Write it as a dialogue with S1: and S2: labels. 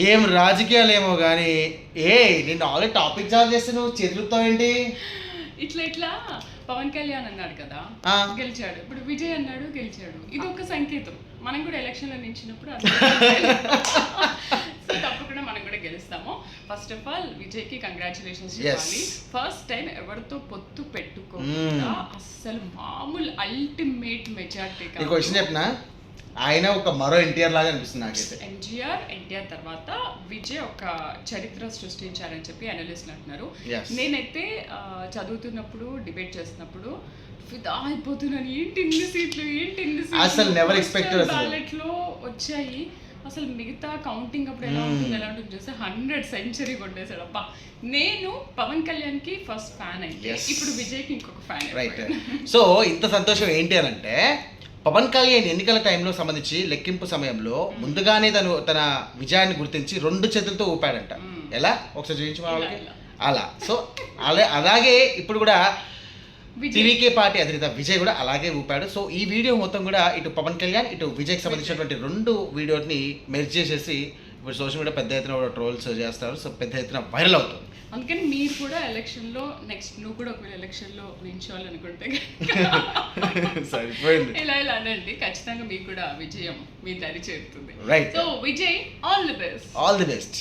S1: ఏం రాజకీయాలు ఏమో కానీ నేను ఆల్రెడీ టాపిక్ చాలు చేస్తే నువ్వు చేతులుతావు ఏంటి?
S2: ఇట్లా పవన్ కళ్యాణ్ అన్నాడు కదా, గెలిచాడు. ఇప్పుడు విజయ్ అన్నాడు, గెలిచాడు. ఇది ఒక సంకేతం. మనం కూడా ఎలక్షన్ లో నిలిచినప్పుడు సో తప్పకుండా మనం కూడా గెలుస్తాము. ఫస్ట్ ఆఫ్ ఆల్ విజయ్ కి కంగ్రాచులేషన్స్ చెప్పాలి. ఫస్ట్ టైం ఎవరితో పొత్తు పెట్టుకోకుండా అస్సలు మామూలు అల్టిమేట్ మెజార్టీ.
S1: చెప్పిన ఆయన ఒక మరో ఎన్టీఆర్ లాగా అనిపిస్తుంది నాకైతే.
S2: ఎన్టీఆర్ తర్వాత విజయ్ ఒక చరిత్ర సృష్టించారని చెప్పి అనలిస్టులు అంటున్నారు. నేనైతే చదువుతున్నప్పుడు డిబేట్ చేస్తున్నప్పుడు ఫిదా అయిపోతున్నాను. ఏంటి ఇన్ని సీట్లు
S1: అసలు నెవర్ ఎక్స్పెక్టెడ్.
S2: బ్యాలెట్ లో వచ్చాయి. అసలు మిగతా కౌంటింగ్ అప్పుడు ఎలా ఉంటుంది చూస్తే 100 సెంచరీ కొట్టేశాడు. అబ్బా, నేను పవన్ కళ్యాణ్ కి ఫస్ట్ ఫ్యాన్ అయితే ఇప్పుడు విజయ్ కి ఇంకొక ఫ్యాన్.
S1: రైట్. సో ఇంత సంతోషం ఏంటి అని అంటే, పవన్ కళ్యాణ్ ఎన్నికల టైంలో సంబంధించి లెక్కింపు సమయంలో ముందుగానే తన విజయాన్ని గుర్తించి 2 చేతులతో ఊపాడంట. ఎలా ఒకసారి చూపించి మా వాళ్ళకి అలా. సో అలాగే ఇప్పుడు కూడా టీవీకే పార్టీ అధినేత విజయ్ కూడా అలాగే ఊపాడు. సో ఈ వీడియో మొత్తం కూడా ఇటు పవన్ కళ్యాణ్ ఇటు విజయ్కి సంబంధించినటువంటి 2 వీడియోని మెర్జ్ చేసేసి ఇప్పుడు సోషల్ మీడియా పెద్ద ఎత్తున ట్రోల్స్ చేస్తారు. సో పెద్ద ఎత్తున వైరల్ అవుతుంది.
S2: అందుకని మీరు కూడా ఎలక్షన్ లో నెక్స్ట్ నువ్వు కూడా ఒకవేళ ఎలక్షన్ లో నిల్చోవాలనుకుంటే
S1: సరిపోయింది.
S2: ఇలా అనండి, ఖచ్చితంగా మీకు కూడా విజయం మీ దరి చేరుతుంది.
S1: Right.
S2: So Vijay, all the best.
S1: All the best.